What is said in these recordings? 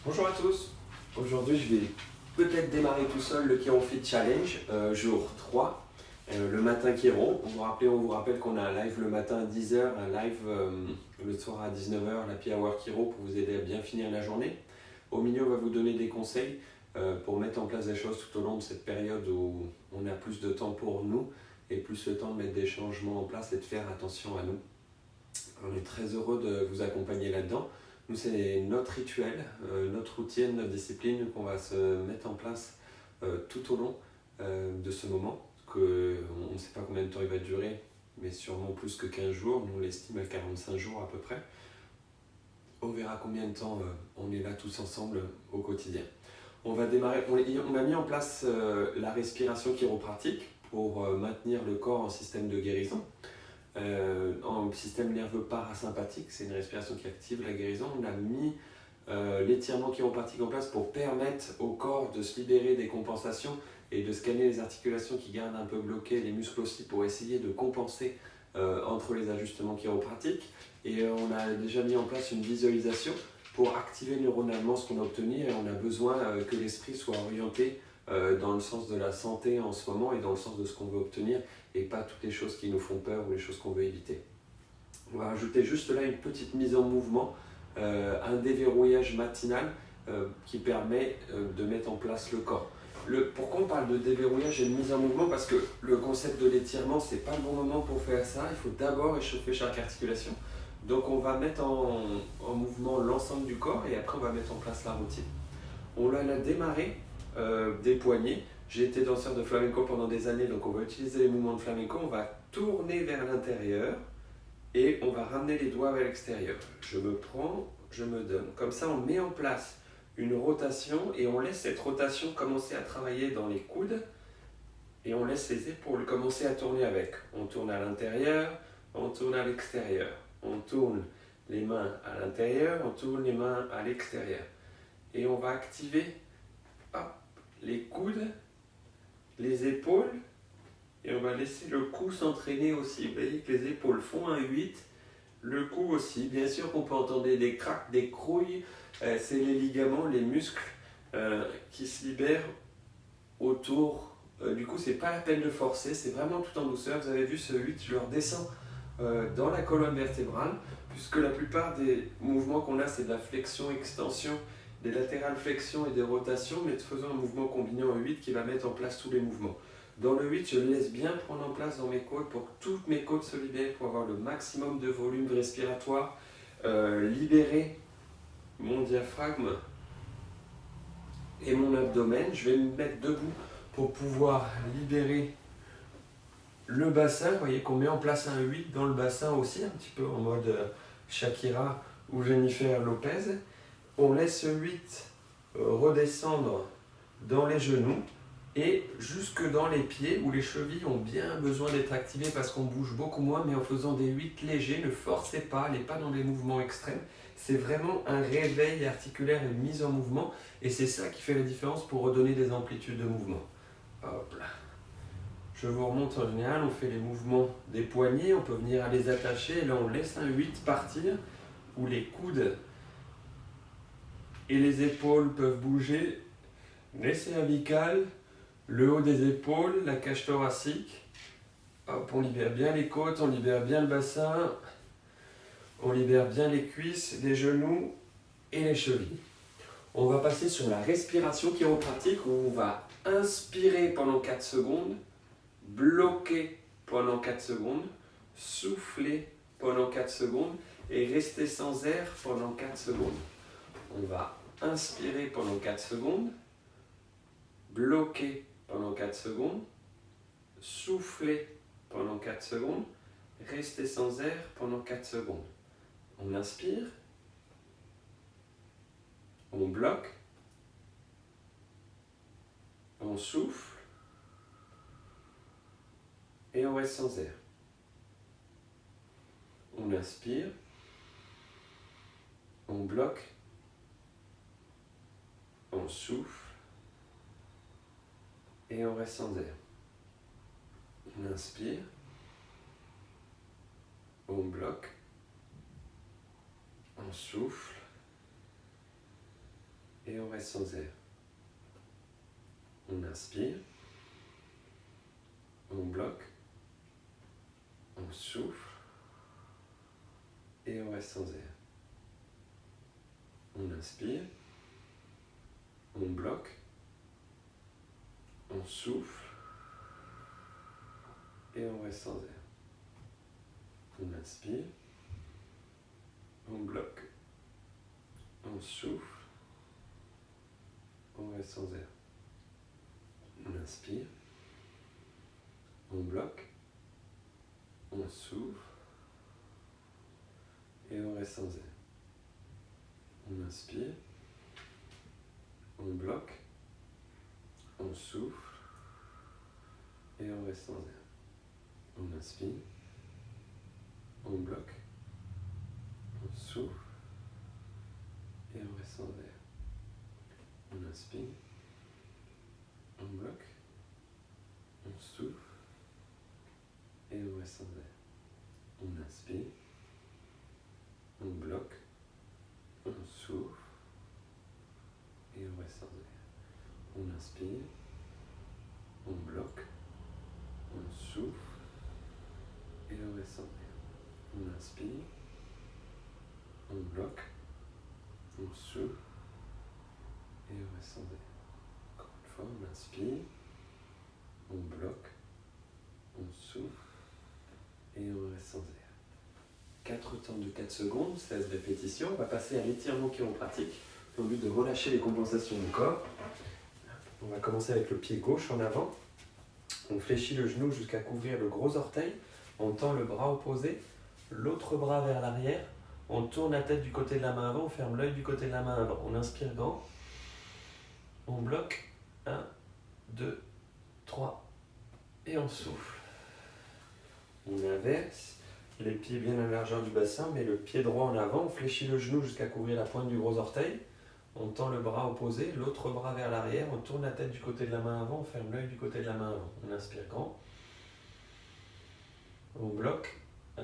Bonjour à tous. Aujourd'hui, je vais peut-être démarrer tout seul le Chirofit Challenge, jour 3, le matin Chiro. On vous rappelle qu'on a un live le matin à 10h, un live le soir à 19h, l'Happy Hour Chiro pour vous aider à bien finir la journée. Au milieu, on va vous donner des conseils pour mettre en place des choses tout au long de cette période où on a plus de temps pour nous et plus le temps de mettre des changements en place et de faire attention à nous. On est très heureux de vous accompagner là-dedans. Nous, c'est notre rituel, notre routine, notre discipline qu'on va se mettre en place tout au long de ce moment. On ne sait pas combien de temps il va durer, mais sûrement plus que 15 jours. Nous, on l'estime à 45 jours à peu près. On verra combien de temps on est là tous ensemble au quotidien. On va démarrer. On a mis en place la respiration chiropratique pour maintenir le corps en système de guérison. En système nerveux parasympathique, c'est une respiration qui active la guérison. On a mis l'étirement chiropratique en place pour permettre au corps de se libérer des compensations et de scanner les articulations qui gardent un peu bloquées, les muscles aussi, pour essayer de compenser entre les ajustements chiropratiques. Et on a déjà mis en place une visualisation pour activer neuronalement ce qu'on a obtenu, et on a besoin que l'esprit soit orienté dans le sens de la santé en ce moment et dans le sens de ce qu'on veut obtenir, et pas toutes les choses qui nous font peur ou les choses qu'on veut éviter. On va rajouter juste là une petite mise en mouvement, un déverrouillage matinal qui permet de mettre en place le corps. Pourquoi on parle de déverrouillage et de mise en mouvement? Parce que le concept de l'étirement, c'est pas le bon moment pour faire ça. Il faut d'abord échauffer chaque articulation. Donc on va mettre en mouvement l'ensemble du corps et après on va mettre en place la routine. On a démarré des poignets. J'ai été danseur de flamenco pendant des années, donc on va utiliser les mouvements de flamenco. On va tourner vers l'intérieur et on va ramener les doigts vers l'extérieur. Je me prends, je me donne. Comme ça, on met en place une rotation et on laisse cette rotation commencer à travailler dans les coudes et on laisse les épaules commencer à tourner avec. On tourne à l'intérieur, on tourne à l'extérieur. On tourne les mains à l'intérieur, on tourne les mains à l'extérieur. Et on va activer les coudes, les épaules, et on va laisser le cou s'entraîner aussi. Vous voyez que les épaules font un 8, le cou aussi. Bien sûr qu'on peut entendre des craques, des crouilles, c'est les ligaments, les muscles qui se libèrent autour. Du coup, c'est pas la peine de forcer, c'est vraiment tout en douceur. Vous avez vu ce 8, je le redescends dans la colonne vertébrale, puisque la plupart des mouvements qu'on a, c'est de la flexion-extension, des latérales flexions et des rotations, mais faisons un mouvement combiné en 8 qui va mettre en place tous les mouvements. Dans le 8, je le laisse bien prendre en place dans mes côtes pour que toutes mes côtes se libèrent, pour avoir le maximum de volume respiratoire, libérer mon diaphragme et mon abdomen. Je vais me mettre debout pour pouvoir libérer le bassin. Vous voyez qu'on met en place un 8 dans le bassin aussi, un petit peu en mode Shakira ou Jennifer Lopez. On laisse ce 8 redescendre dans les genoux et jusque dans les pieds où les chevilles ont bien besoin d'être activées parce qu'on bouge beaucoup moins, mais en faisant des 8 légers. Ne forcez pas, n'allez pas dans des mouvements extrêmes. C'est vraiment un réveil articulaire et une mise en mouvement, et c'est ça qui fait la différence pour redonner des amplitudes de mouvement. Hop là. Je vous remonte en général, on fait les mouvements des poignets, on peut venir à les attacher, et là on laisse un 8 partir, où les coudes et les épaules peuvent bouger, les cervicales, le haut des épaules, la cage thoracique. Hop, on libère bien les côtes, on libère bien le bassin, on libère bien les cuisses, les genoux et les chevilles. On va passer sur la respiration chiropratique où on va inspirer pendant 4 secondes, bloquer pendant 4 secondes, souffler pendant 4 secondes et rester sans air pendant 4 secondes. On va inspirer pendant 4 secondes, bloquer pendant 4 secondes, souffler pendant 4 secondes, rester sans air pendant 4 secondes. On inspire, on bloque, on souffle et on reste sans air. On inspire, on bloque, on souffle et on reste sans air. On inspire, on bloque, on souffle et on reste sans air. On inspire, on bloque, on souffle et on reste sans air. On inspire, on bloque, on souffle et on reste sans air. On inspire, on bloque, on souffle, on reste sans air. On inspire, on bloque, on souffle et on reste sans air. On inspire, on bloque, on souffle et on reste sans air. On inspire, on bloque, on souffle et on reste sans air. On inspire, on bloque, on souffle et on reste sans air. On inspire, on bloque, on souffle et on reste sans air. On inspire, on bloque, on souffle et on reste sans air. On inspire, on bloque, on souffle et on reste sans air. Encore une fois, on inspire, on bloque, on souffle et on reste sans air. 4 temps de 4 secondes, 16 répétitions. On va passer à l'étirement chiropratique au but de relâcher les compensations du corps. On va commencer avec le pied gauche en avant. On fléchit le genou jusqu'à couvrir le gros orteil. On tend le bras opposé, l'autre bras vers l'arrière. On tourne la tête du côté de la main avant, on ferme l'œil du côté de la main avant. On inspire grand. On bloque. 1, 2, 3. Et on souffle. On inverse. Les pieds bien à la largeur du bassin, mais le pied droit en avant. On fléchit le genou jusqu'à couvrir la pointe du gros orteil. On tend le bras opposé, l'autre bras vers l'arrière. On tourne la tête du côté de la main avant, on ferme l'œil du côté de la main avant. On inspire grand. On bloque. 1,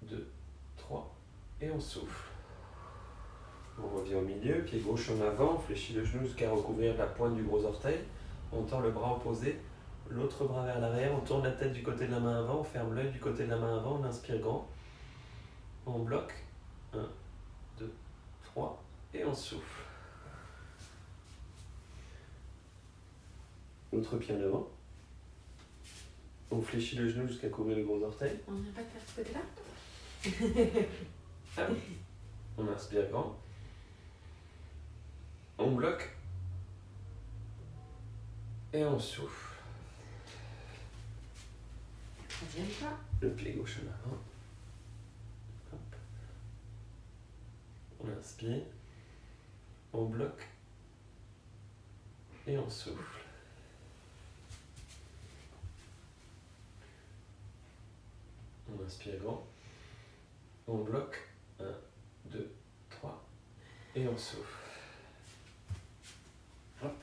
2, 3. Et on souffle. On revient au milieu, pied gauche en avant. On fléchit le genou jusqu'à recouvrir la pointe du gros orteil. On tend le bras opposé, l'autre bras vers l'arrière. On tourne la tête du côté de la main avant, on ferme l'œil du côté de la main avant. On inspire grand. On bloque. 1, 2, 3. Et on souffle. L'autre pied en avant. On fléchit le genou jusqu'à couvrir le gros orteil. On n'a pas de faire ce côté-là. Ah oui. On inspire grand. On bloque. Et on souffle. Troisième pas. Le pied gauche en avant. Hop. On inspire. On bloque. Et on souffle. On inspire grand. On bloque. 1, 2, 3. Et on souffle. Hop.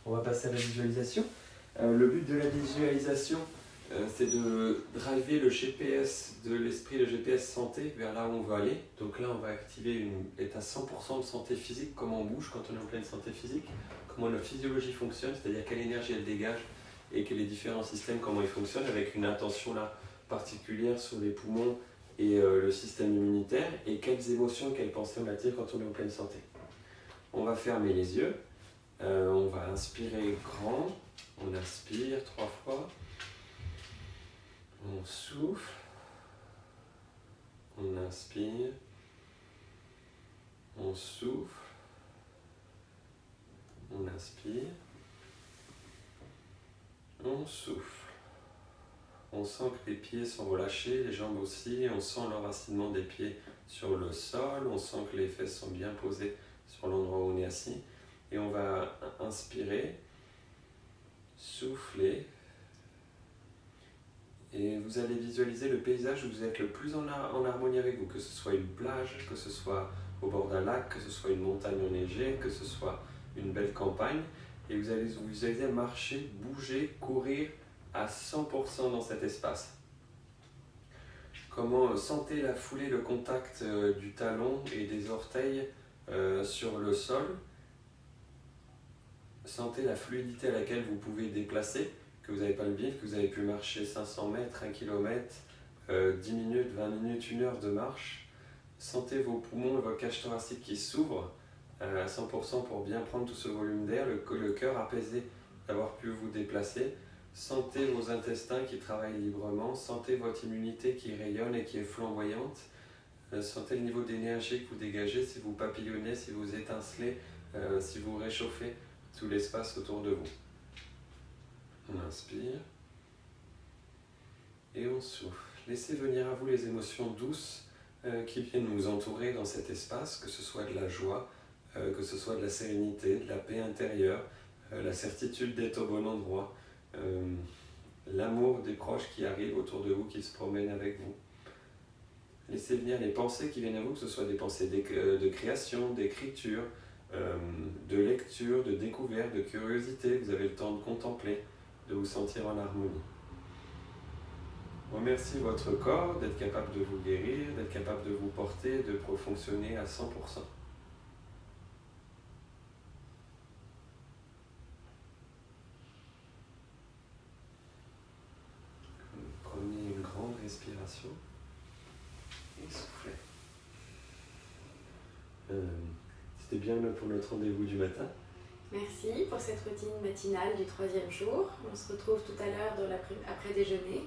On va passer à la visualisation. Le but de la visualisation, c'est de driver le GPS de l'esprit, le GPS santé vers là où on veut aller. Donc là, on va activer une état 100% de santé physique, comment on bouge quand on est en pleine santé physique, comment notre physiologie fonctionne, c'est-à-dire quelle énergie elle dégage et que les différents systèmes, comment ils fonctionnent, avec une intention là particulière sur les poumons et le système immunitaire, et quelles émotions, quelles pensées on attire quand on est en pleine santé. On va fermer les yeux, on va inspirer grand, on inspire 3 fois, on souffle, on inspire, on souffle, on inspire, on souffle. On sent que les pieds sont relâchés, les jambes aussi, on sent l'enracinement des pieds sur le sol, on sent que les fesses sont bien posées sur l'endroit où on est assis. Et on va inspirer, souffler, et vous allez visualiser le paysage où vous êtes le plus en harmonie avec vous, que ce soit une plage, que ce soit au bord d'un lac, que ce soit une montagne enneigée, que ce soit une belle campagne, et vous allez vous visualiser marcher, bouger, courir à 100% dans cet espace. Comment sentez la foulée, le contact du talon et des orteils sur le sol, Sentez la fluidité à laquelle vous pouvez déplacer, que vous n'avez pas le bif, que vous avez pu marcher 500 mètres, 1 km, 10 minutes, 20 minutes, 1 heure de marche. Sentez vos poumons et votre cage thoracique qui s'ouvrent à 100% pour bien prendre tout ce volume d'air, le cœur apaisé d'avoir pu vous déplacer. Sentez vos intestins qui travaillent librement, sentez votre immunité qui rayonne et qui est flamboyante. Sentez le niveau d'énergie que vous dégagez, si vous papillonnez, si vous étincelez, si vous réchauffez tout l'espace autour de vous. On inspire et on souffle. Laissez venir à vous les émotions douces qui viennent nous entourer dans cet espace, que ce soit de la joie, que ce soit de la sérénité, de la paix intérieure, la certitude d'être au bon endroit, l'amour des proches qui arrivent autour de vous, qui se promènent avec vous. Laissez venir les pensées qui viennent à vous, que ce soit des pensées de création, d'écriture, de lecture, de découverte, de curiosité. Vous avez le temps de contempler, de vous sentir en harmonie. Remerciez votre corps d'être capable de vous guérir, d'être capable de vous porter, de fonctionner à 100%. Prenez une grande respiration et soufflez. C'était bien pour notre rendez-vous du matin. Merci pour cette routine matinale du 3e jour. On se retrouve tout à l'heure dans l'après-déjeuner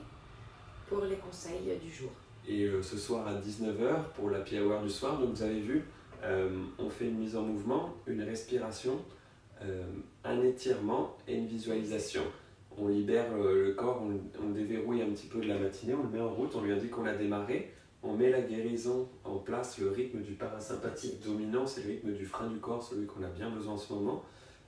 pour les conseils du jour. Et ce soir à 19h pour l'happy hour du soir, donc vous avez vu, on fait une mise en mouvement, une respiration, un étirement et une visualisation. On libère le corps, on déverrouille un petit peu de la matinée, on le met en route, on lui indique qu'on a démarré, on met la guérison en place, le rythme du parasympathique dominant, c'est le rythme du frein du corps, celui qu'on a bien besoin en ce moment.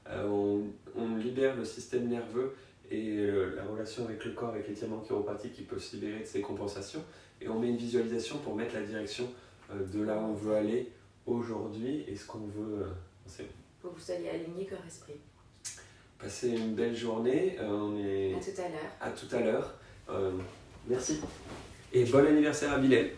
On libère le système nerveux et la relation avec le corps, avec l'étirement chiroprathique qui peut se libérer de ses compensations. Et on met une visualisation pour mettre la direction de là où on veut aller aujourd'hui et ce qu'on veut. Pour que vous soyez aligné corps-esprit. Passez une belle journée. À tout à l'heure. À tout à l'heure. Merci. Et bon anniversaire à Bilal.